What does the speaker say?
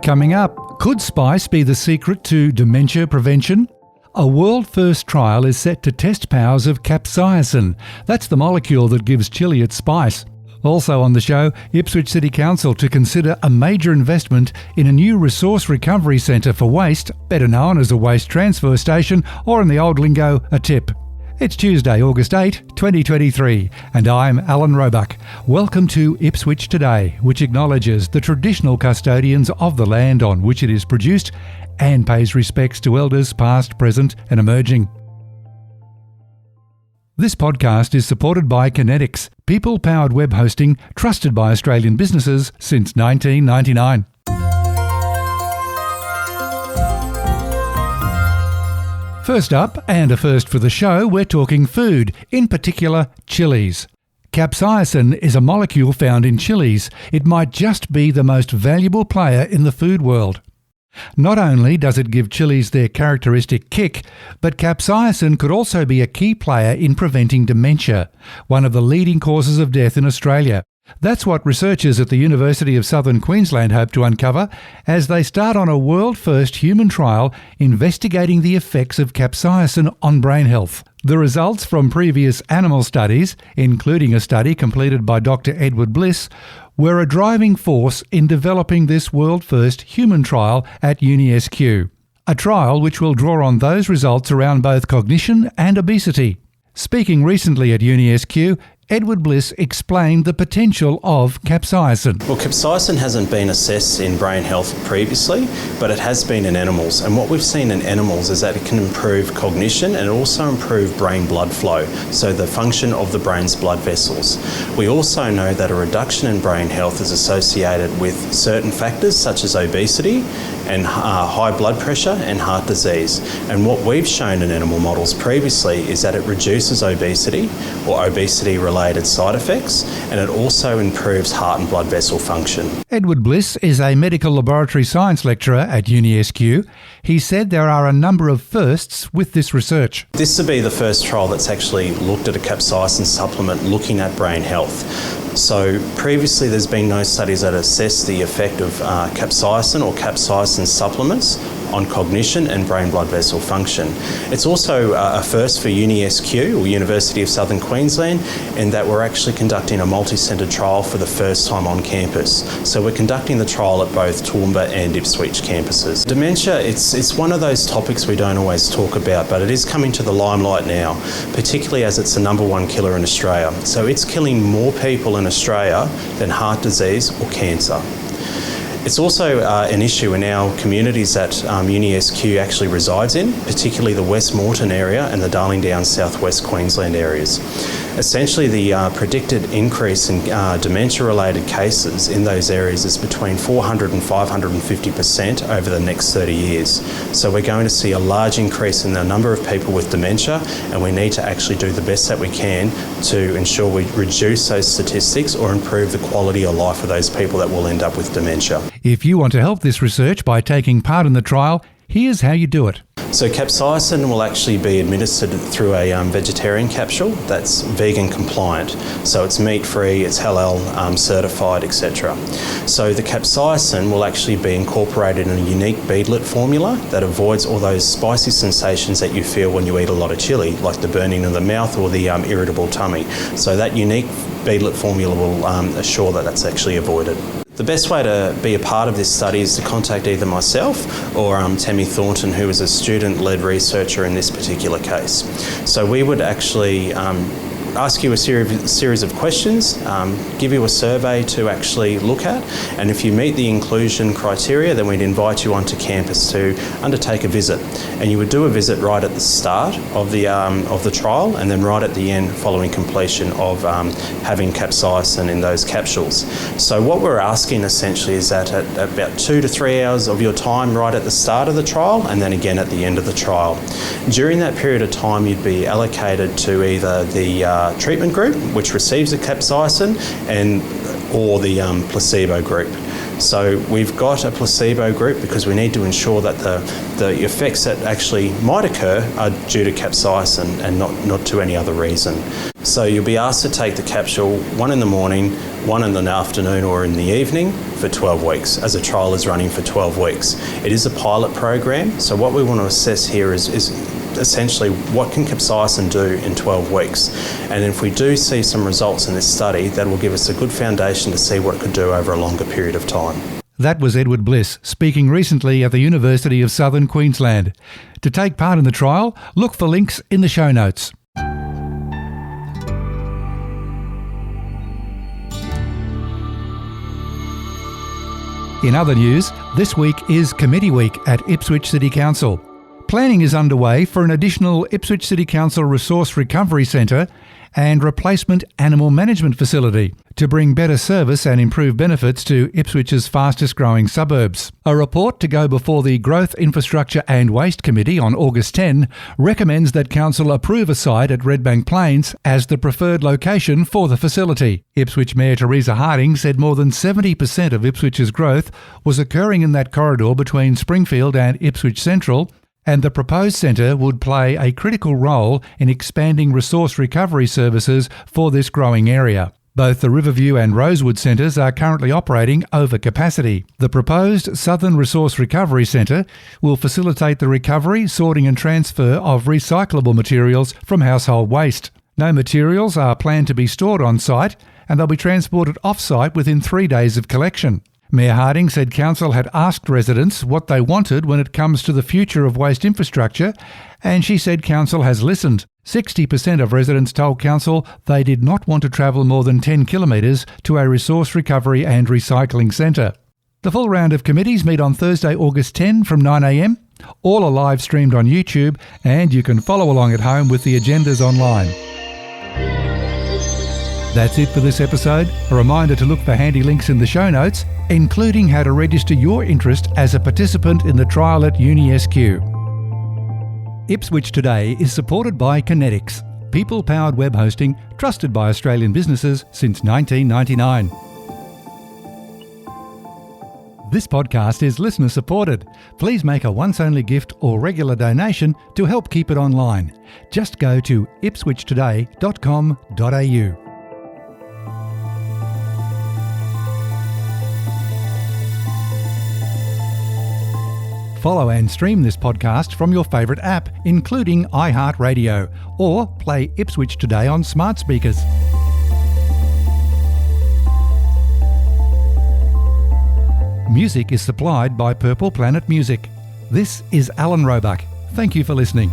Coming up, could spice be the secret to dementia prevention? A world-first trial is set to test powers of capsaicin. That's the molecule that gives chilli its spice. Also on the show, Ipswich City Council to consider a major investment in a new resource recovery centre for waste, better known as a waste transfer station, or in the old lingo, a tip. It's Tuesday, August 8, 2023, and I'm Alan Roebuck. Welcome to Ipswich Today, which acknowledges the traditional custodians of the land on which it is produced and pays respects to elders past, present and emerging. This podcast is supported by Kinetics, people-powered web hosting trusted by Australian businesses since 1999. First up, and a first for the show, we're talking food, in particular chilies. Capsaicin is a molecule found in chilies. It might just be the most valuable player in the food world. Not only does it give chilies their characteristic kick, but capsaicin could also be a key player in preventing dementia, one of the leading causes of death in Australia. That's what researchers at the University of Southern Queensland hope to uncover as they start on a world-first human trial investigating the effects of capsaicin on brain health. The results from previous animal studies, including a study completed by Dr Edward Bliss, were a driving force in developing this world-first human trial at UniSQ. A trial which will draw on those results around both cognition and obesity. Speaking recently at UniSQ, Edward Bliss explained the potential of capsaicin. Well, capsaicin hasn't been assessed in brain health previously, but it has been in animals. And what we've seen in animals is that it can improve cognition and also improve brain blood flow, so the function of the brain's blood vessels. We also know that a reduction in brain health is associated with certain factors such as obesity and high blood pressure and heart disease. And what we've shown in animal models previously is that it reduces obesity or obesity-related side effects, and it also improves heart and blood vessel function. Edward Bliss is a medical laboratory science lecturer at UniSQ. He said there are a number of firsts with this research. This will be the first trial that's actually looked at a capsaicin supplement looking at brain health. So previously there's been no studies that assess the effect of capsaicin or capsaicin supplements on cognition and brain blood vessel function. It's also a first for UniSQ, or University of Southern Queensland, in that we're actually conducting a multi-centre trial for the first time on campus. So we're conducting the trial at both Toowoomba and Ipswich campuses. Dementia, it's one of those topics we don't always talk about, but it is coming to the limelight now, particularly as it's the number one killer in Australia. So it's killing more people in Australia than heart disease or cancer. It's also an issue in our communities that UniSQ actually resides in, particularly the West Moreton area and the Darling Downs southwest Queensland areas. Essentially, the predicted increase in dementia-related cases in those areas is between 400 and 550% over the next 30 years. So we're going to see a large increase in the number of people with dementia, and we need to actually do the best that we can to ensure we reduce those statistics or improve the quality of life of those people that will end up with dementia. If you want to help this research by taking part in the trial, here's how you do it. So capsaicin will actually be administered through a vegetarian capsule that's vegan compliant. So it's meat-free, it's halal certified, etc. So the capsaicin will actually be incorporated in a unique beadlet formula that avoids all those spicy sensations that you feel when you eat a lot of chili, like the burning of the mouth or the irritable tummy. So that unique beadlet formula will assure that that's actually avoided. The best way to be a part of this study is to contact either myself or Tammy Thornton, who is a student-led researcher in this particular case. So we would actually ask you a series of questions, give you a survey to actually look at, and if you meet the inclusion criteria, then we'd invite you onto campus to undertake a visit. And you would do a visit right at the start of the trial, and then right at the end following completion of having capsaicin in those capsules. So what we're asking essentially is that at about 2 to 3 hours of your time right at the start of the trial, and then again at the end of the trial. During that period of time, you'd be allocated to either the treatment group, which receives the capsaicin, or the placebo group. So we've got a placebo group because we need to ensure that the effects that actually might occur are due to capsaicin and not to any other reason. So you'll be asked to take the capsule, one in the morning, one in the afternoon or in the evening for 12 weeks, as a trial is running for 12 weeks. It is a pilot program, so what we want to assess here is essentially what can capsaicin do in 12 weeks. And if we do see some results in this study, that will give us a good foundation to see what it could do over a longer period of time. That was Edward Bliss, speaking recently at the University of Southern Queensland. To take part in the trial, look for links in the show notes. In other news, this week is Committee Week at Ipswich City Council. Planning is underway for an additional Ipswich City Council Resource Recovery Centre and replacement animal management facility to bring better service and improve benefits to Ipswich's fastest growing suburbs. A report to go before the Growth, Infrastructure and Waste Committee on August 10 recommends that Council approve a site at Redbank Plains as the preferred location for the facility. Ipswich Mayor Teresa Harding said more than 70% of Ipswich's growth was occurring in that corridor between Springfield and Ipswich Central, and the proposed centre would play a critical role in expanding resource recovery services for this growing area. Both the Riverview and Rosewood centres are currently operating over capacity. The proposed Southern Resource Recovery Centre will facilitate the recovery, sorting and transfer of recyclable materials from household waste. No materials are planned to be stored on site, and they'll be transported off-site within 3 days of collection. Mayor Harding said Council had asked residents what they wanted when it comes to the future of waste infrastructure, and she said Council has listened. 60% of residents told Council they did not want to travel more than 10 kilometres to a resource recovery and recycling centre. The full round of committees meet on Thursday, August 10 from 9am. All are live streamed on YouTube, and you can follow along at home with the agendas online. That's it for this episode. A reminder to look for handy links in the show notes, including how to register your interest as a participant in the trial at UniSQ. Ipswich Today is supported by Kinetics, people-powered web hosting trusted by Australian businesses since 1999. This podcast is listener supported. Please make a once-only gift or regular donation to help keep it online. Just go to ipswichtoday.com.au. Follow and stream this podcast from your favourite app, including iHeartRadio, or play Ipswich Today on smart speakers. Music is supplied by Purple Planet Music. This is Alan Roebuck. Thank you for listening.